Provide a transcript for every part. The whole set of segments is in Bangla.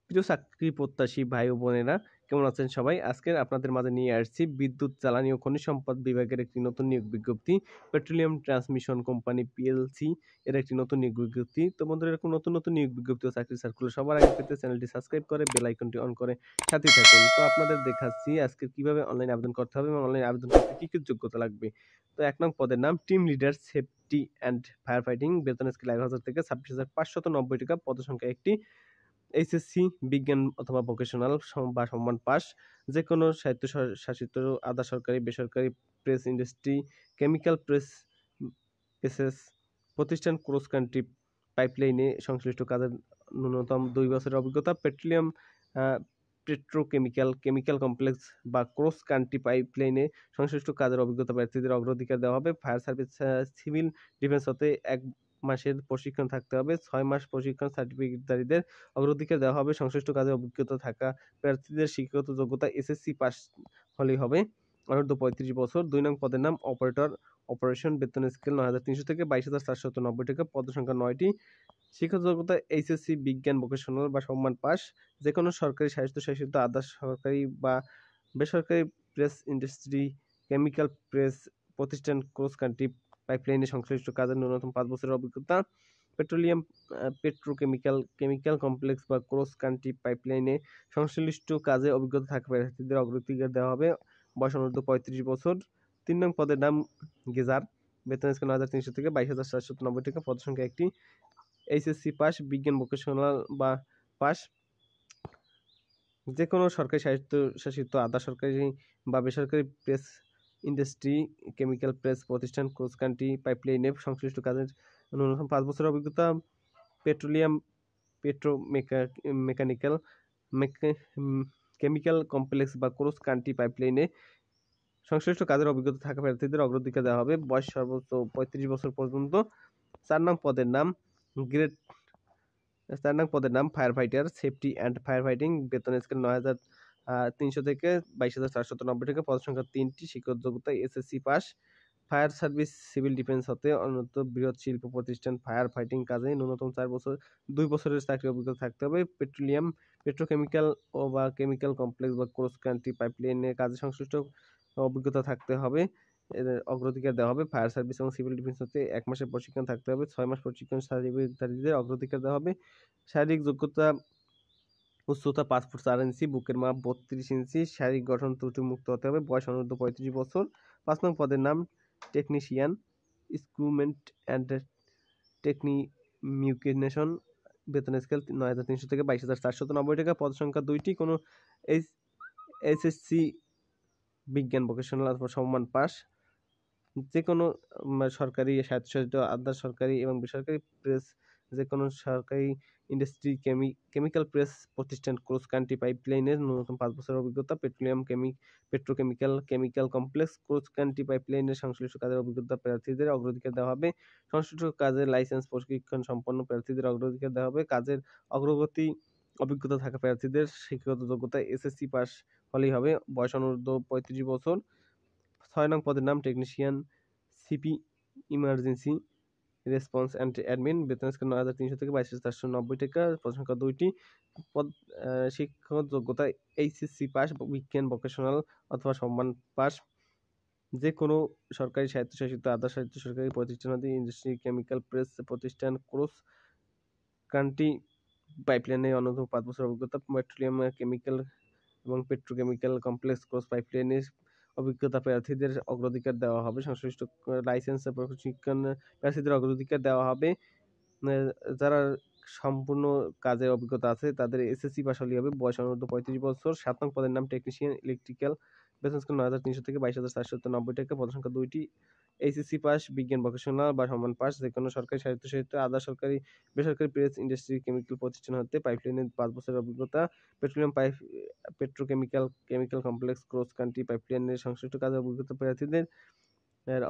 প্রিয় চাকরি প্রত্যাশী ভাই ও বোনেরা, কেমন আছেন সবাই? আজকে আপনাদের মাঝে নিয়ে আসছি বিদ্যুৎ, জ্বালানি ও খনিজ সম্পদ বিভাগের একটি নতুন নিয়োগ বিজ্ঞপ্তি। পেট্রোলিয়াম ট্রান্সমিশন কোম্পানি পিএলসি এর একটি নতুন নিয়োগ বিজ্ঞপ্তি। তো বন্ধুরা, এরকম নতুন নতুন নিয়োগ বিজ্ঞপ্তি ও চাকরির সার্কুলার সবার আগে পেতে চ্যানেলটি সাবস্ক্রাইব করে বেল আইকনটি অন করে সাথেই থাকুন। তো আপনাদের দেখাচ্ছি আজকে কিভাবে অনলাইনে আবেদন করতে হবে এবং অনলাইনে আবেদন করতে কি কি যোগ্যতা লাগবে। তো ১ নং পদের নাম team leader safety and fire fighting, বেতন স্কেল ১১,০০০ থেকে ২৬,৫৯০ টাকা, পদসংখ্যা একটি। এইচএসসি বিজ্ঞান অথবা ভোকেশনাল বা সমমান পাস, যেকোনো স্বায়ত্তশাসিত আধা সরকারি বেসরকারি প্রেস ইন্ডাস্ট্রি, কেমিক্যাল প্রেসেস প্রতিষ্ঠান, ক্রস কান্ট্রি পাইপলাইনে সংশ্লিষ্ট কাজের ন্যূনতম ২ বছরের অভিজ্ঞতা, পেট্রোলিয়াম কেমিক্যাল কমপ্লেক্স বা ক্রস কান্ট্রি পাইপলাইনে সংশ্লিষ্ট কাজের অভিজ্ঞতা প্রার্থীদের অগ্রাধিকার দেওয়া হবে। ফায়ার সার্ভিস, সিভিল ডিফেন্স হতে ১ মাসের প্রশিক্ষণ থাকতে হবে। ৬ মাস প্রশিক্ষণ সার্টিফিকেটধারীদের অগ্রাধিকার দেওয়া হবে। সংশ্লিষ্ট কাজে অভিজ্ঞতা থাকা প্রার্থীদের শিক্ষাগত যোগ্যতা এসএসসি পাস হলেই হবে। অনূর্ধ্ব ৩৫ বছর। ২ নং পদের নাম অপারেটর অপারেশন, বেতন স্কেল ৯,৩০০ থেকে ২২,৪৯০ টাকা, পদসংখ্যা ৯টি। শিক্ষাগত যোগ্যতা এইচএসসি বিজ্ঞান ভোকেশনাল বা সমমান পাস, যেকোনো সরকারি স্বায়ত্তশাসিত আধা সরকারি বা বেসরকারি প্রেস ইন্ডাস্ট্রি, কেমিক্যাল প্রেস প্রতিষ্ঠান, ক্রস কান্ট্রি পাইপলাইনে সংশ্লিষ্ট কাজের ন্যূনতম ৫ বছরের অভিজ্ঞতা, পেট্রোলিয়াম কেমিক্যাল কমপ্লেক্স বা ক্রস কান্ট্রি পাইপলাইনে সংশ্লিষ্ট কাজে অভিজ্ঞতা থাকা প্রার্থীদের অগ্রাধিকার দেওয়া হবে। বয়স অনূর্ধ্ব ৩৫ বছর। ৩ নং পদের নাম গেজার, বেতন স্কেল ৯,৩০০ থেকে ২২,৪৯০ টাকা, পদসংখ্যা একটি। এইচএসসি পাস, বিজ্ঞান ভোকেশনাল বা পাস, যেকোনো সরকারি স্বায়ত্তশাসিত আধা সরকারি বা বেসরকারি প্রেস ইন্ডাস্ট্রি, কেমিক্যাল প্রেস প্রতিষ্ঠান, ক্রস কান্ট্রি পাইপলাইনে সংশ্লিষ্ট কাজের ন্যূনতম ৫ বছরের অভিজ্ঞতা, পেট্রোলিয়াম মেকানিক্যাল কেমিক্যাল কমপ্লেক্স বা ক্রস কান্ট্রি পাইপলাইনে সংশ্লিষ্ট কাজের অভিজ্ঞতা থাকা প্রার্থীদের অগ্রাধিকার দেওয়া হবে। বয়স সর্বোচ্চ ৩৫ বছর পর্যন্ত। ৪ নং পদের নাম গ্রেড ৪ নং পদের নাম fire fighter safety and fire fighting, বেতন স্কেল ৯,৩০০ থেকে ২২,৪৯০ টাকা, পদসংখ্যা ৩টি। শিক্ষাগত যোগ্যতা SSC pass. Fire service, civil defence হতে অন্যত বৃহৎ শিল্প প্রতিষ্ঠান ফায়ার ফাইটিং কাজে ন্যূনতম ২ বছরের চাকরি অভিজ্ঞতা থাকতে হবে। পেট্রোকেমিক্যাল বা কেমিক্যাল কমপ্লেক্স বা ক্রস কান্ট্রি পাইপলাইনের কাজে সংশ্লিষ্ট অভিজ্ঞতা থাকতে হবে। এদের অগ্রাধিকার দেওয়া হবে। ফায়ার সার্ভিস এবং সিভিল ডিফেন্স হতে ১ মাসের প্রশিক্ষণ থাকতে হবে। ৬ মাস প্রশিক্ষণ সার্টিফিকেটধারীদের অগ্রাধিকার দেওয়া হবে। শারীরিক যোগ্যতা উচ্চতা ৫ ফুট ৪ ইঞ্চি, বুকের মাপ ৩২ ইঞ্চি, শারীরিক গঠন ত্রুটিমুক্ত হতে হবে। বয়স অনূর্ধ্ব ৩৫ বছর। ৫ নং পদের নাম টেকনিশিয়ান ইনস্ট্রুমেন্ট অ্যান্ড টেকনিমিউকেশন, বেতন স্কেল ৯,৩০০ থেকে ২২,৪৯০ টাকা, পদসংখ্যা ২টি। কোনো এইচএসসি বিজ্ঞান ভোকেশনাল অথবা সমমান পাস, যেকোনো সরকারি স্বায়ত্তশাসিত আধা সরকারি এবং বেসরকারি প্রেস, যেকোনো সরকারি ইন্ডাস্ট্রি, কেমিক্যাল প্রেস প্রতিষ্ঠান, ক্রস কান্ট্রি পাইপলাইনের ন্যূনতম ৫ বছরের অভিজ্ঞতা, কেমিক্যাল কমপ্লেক্স, ক্রস কান্ট্রি পাইপলাইনের সংশ্লিষ্ট কাজের অভিজ্ঞতা প্রার্থীদের অগ্রাধিকার দেওয়া হবে। সংশ্লিষ্ট কাজের লাইসেন্স প্রশিক্ষণ সম্পন্ন প্রার্থীদের অগ্রাধিকার দেওয়া হবে। কাজের অগ্রগতি অভিজ্ঞতা থাকা প্রার্থীদের শিক্ষাগত যোগ্যতা এসএসসি পাস হলেই হবে। বয়স অনূর্ধ্ব ৩৫ বছর। ৬ নং পদের নাম technician CP emergency response and admin, বেতন স্কেল ৯,৩০০ থেকে ২২,৪৯০ টাকা, পদসংখ্যা ২টি। শিক্ষাগত যোগ্যতা এইচএসসি পাস, বিজ্ঞান ভোকেশনাল অথবা সমমান পাস, যেকোনো সরকারি স্বায়ত্তশাসিত আধা সরকারি প্রতিষ্ঠান হতে ইন্ডাস্ট্রি, কেমিক্যাল প্রেস প্রতিষ্ঠান, ক্রস কান্ট্রি পাইপলাইনে অনূর্ধ্ব ৫ বছর অভিজ্ঞতা, পেট্রোলিয়াম কেমিক্যাল এবং পেট্রোকেমিক্যাল কমপ্লেক্স ক্রস পাইপলাইনের অভিজ্ঞতা প্রার্থীদের অগ্রাধিকার দেওয়া হবে। সংশ্লিষ্ট লাইসেন্স প্রশিক্ষণ প্রার্থীদের অগ্রাধিকার দেওয়া হবে। যারা সম্পূর্ণ কাজের অভিজ্ঞতা আছে তাদের এসএসসি পাস হলেই হবে। বয়স অনূর্ধ্ব ৩৫ বছর। ৭ নং পদের নাম টেকনিশিয়ান ইলেকট্রিক্যাল, বেতন স্কেল ৯,৩০০ থেকে ২২,৪৯০ টাকা, পদসংখ্যা ২টি। এইচএসসি পাস, বিজ্ঞান ভোকেশনাল বা সমান পাস, যেকোনো সরকারি স্বায়ত্তশাসিত আধা সরকারি বেসরকারি প্রেস ইন্ডাস্ট্রি, কেমিক্যাল প্রতিষ্ঠান হতে পাইপলাইনের ৫ বছরের অভিজ্ঞতা, petroleum chemical complex, cross country পাইপলাইনের সংশ্লিষ্ট কাজের অভিজ্ঞতা প্রার্থীদের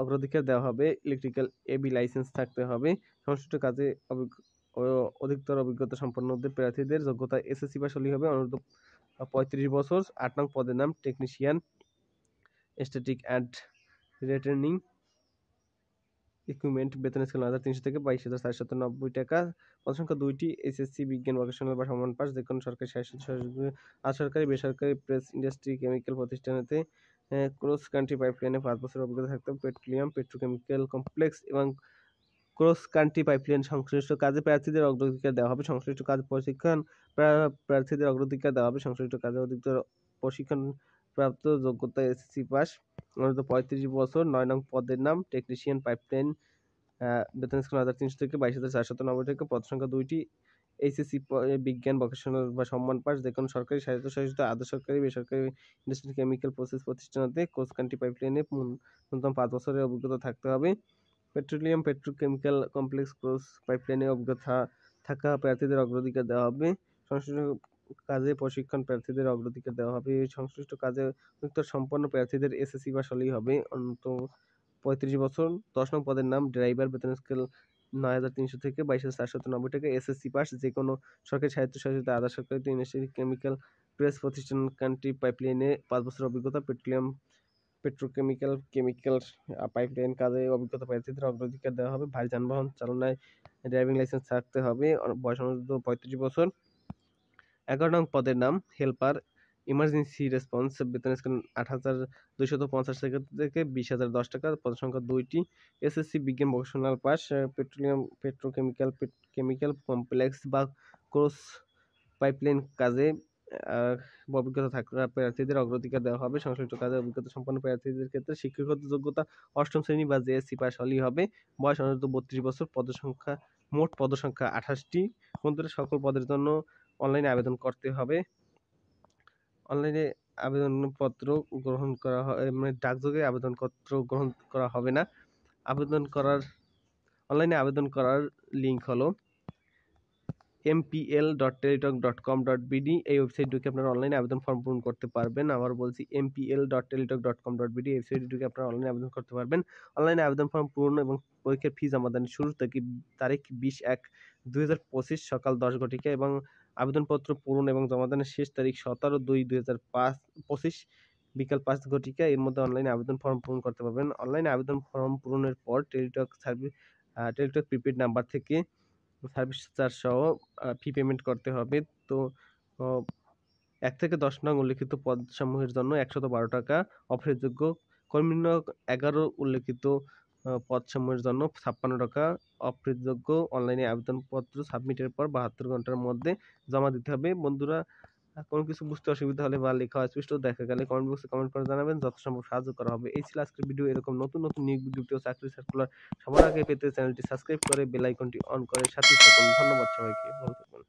অগ্রাধিকার দেওয়া হবে। ইলেকট্রিক্যাল এবি লাইসেন্স থাকতে হবে। সংশ্লিষ্ট কাজে অধিকতর অভিজ্ঞতা সম্পন্ন প্রার্থীদের যোগ্যতা এসএসসি পাস হলেই হবে। অনূর্ধ্ব ৩৫ বছর। ৮ নং পদের নাম technician static and returning, equipment বেতন স্কেল 9,300 থেকে 22,490 টাকা। পদ সংখ্যা 2টি এসএসসি বিজ্ঞান ভোকেশনাল বা সমমান পাস যেকোনো সরকারি সরকারি বেসরকারি প্রেস ইন্ডাস্ট্রি কেমিক্যাল প্রতিষ্ঠানেতে ক্রস কান্ট্রি পাইপলাইনে 5 বছরের অভিজ্ঞতা থাকতে হবে। পেট্রোলিয়াম পেট্রোকেমিক্যাল কমপ্লেক্স এবং ক্রস কান্ট্রি পাইপলাইন সংশ্লিষ্ট কাজে প্রার্থীদের অগ্রাধিকার দেওয়া হবে। সংশ্লিষ্ট কাজ প্রশিক্ষণ প্রার্থীদের অগ্রাধিকার দেওয়া হবে। সংশ্লিষ্ট কাজে অধিকতর প্রশিক্ষণ প্রাপ্ত যোগ্যতা এসএসসি পাস, অনূর্ধ্ব 35 বছর। 9 নং পদের নাম টেকনিশিয়ান পাইপলাইন, বেতন স্কেল 9,300 থেকে 22,490 টাকা। পদ সংখ্যা 2টি এইচএসসি বিজ্ঞান ভোকেশনাল বা সম্মান পাস যেকোনো সরকারি স্বায়ত্তশাসিত আধা সরকারি বেসরকারি ইন্ডাস্ট্রিয়াল কেমিক্যাল প্রসেস প্রতিষ্ঠানেতে ক্রস কান্ট্রি পাইপলাইনে ন্যূনতম 5 বছরের অভিজ্ঞতা থাকতে হবে। পেট্রোলিয়াম পেট্রোকেমিক্যাল কমপ্লেক্স ক্রস পাইপলাইনে অভিজ্ঞতা থাকা প্রার্থীদের অগ্রাধিকার দেওয়া হবে। সংশ্লিষ্ট কাজে প্রশিক্ষণ প্রার্থীদের অগ্রাধিকার দেওয়া হবে। সংশ্লিষ্ট কাজে অধিকতর সম্পন্ন প্রার্থীদের এসএসসি পাস হলেই হবে। অন্তত 35 বছর। 10 নং পদের নাম ড্রাইভার, বেতন স্কেল 9,300 থেকে 22,490 টাকা। এসএসসি পাস যেকোনো সরকারি স্বায়ত্তশাসিত আধা সরকারি ইন্ডাস্ট্রিয়াল কেমিক্যাল প্রেস প্রতিষ্ঠান কান্ট্রি পাইপলাইনে 5 বছরের অভিজ্ঞতা। পেট্রোলিয়াম কেমিক্যাল পাইপলাইন কাজে অভিজ্ঞতা প্রার্থীদের অগ্রাধিকার দেওয়া হবে। ভারী যানবাহন চালনায় ড্রাইভিং লাইসেন্স থাকতে হবে। বয়স অনূর্ধ্ব 35 বছর। 11 নং পদের নাম হেল্পার, ইমার্জেন্সি রেসপন্স, বেতন স্কেল 8,250 টাকা থেকে 20,010 টাকা। পদ সংখ্যা 2টি এসএসসি বিজ্ঞান vocational pass, petroleum chemical complex বা ক্রস পাইপলাইন কাজে অভিজ্ঞতা থাকা প্রার্থীদের অগ্রাধিকার দেওয়া হবে। সংশ্লিষ্ট কাজে অভিজ্ঞতা সম্পন্ন প্রার্থীদের ক্ষেত্রে শিক্ষাগত যোগ্যতা 8ম শ্রেণী বা জেএসসি পাস হলেই হবে। বয়স অনূর্ধ্ব 32 বছর। মোট পদসংখ্যা 28টি। বন্ধুরা, সকল পদের জন্য অনলাইনে আবেদন করতে হবে। অনলাইনে আবেদনপত্র গ্রহণ করা মানে ডাকযোগে আবেদনপত্র গ্রহণ করা হবে না। অনলাইনে আবেদন করার লিঙ্ক হলো mpl.teletalk.com.bd। এই ওয়েবসাইট ঢুকে আপনারা অনলাইনে আবেদন ফর্ম পূরণ করতে পারবেন। আবার বলছি mpl.teletalk.com.bd। এই ওয়েবসাইটে ঢুকে আপনারা অনলাইনে আবেদন করতে পারবেন। অনলাইনে আবেদন ফর্ম পূরণ এবং পরীক্ষার ফি জমা দানের শুরুর তারিখ 20/1/2025 সকাল 10 ঘটিকা এবং আবেদনপত্র পূরণ এবং জমা দানের শেষ তারিখ 17/2/2025 বিকাল 5 ঘটিকা। এর মধ্যে অনলাইনে আবেদন ফর্ম পূরণ করতে পারবেন। অনলাইনে আবেদন ফর্ম পূরণের পর টেলিটক প্রিপেড নাম্বার থেকে সার্ভিস চার্জ সহ ফি পেমেন্ট করতে হবে। তো 1 থেকে 10 নং উল্লেখিত পদসমূহের জন্য 112 টাকা অফেরযোগ্য। কর্মী নিয়োগ 11 উল্লেখিত পদসমূহের জন্য 56 টাকা অফেরযোগ্য। অনলাইনে আবেদনপত্র সাবমিটের পর 72 ঘন্টার মধ্যে জমা দিতে হবে। বন্ধুরা, কোনো কিছু বুঝতে অসুবিধা হলে বা লেখা অস্পষ্ট দেখা গেলে কমেন্ট বক্সে কমেন্ট করে জানাবেন, যথাসম্ভব সাহায্য করা হবে। এই ছিল আজকের ভিডিও। এরকম নতুন নতুন নিয়োগ বিজ্ঞপ্তি ও চাকরি সার্কুলার সবার আগে পেতে চ্যানেলটি সাবস্ক্রাইব করে বেল আইকনটি অন করে সাথেই থাকুন। ধন্যবাদ সবাইকে। ভালো থাকুন।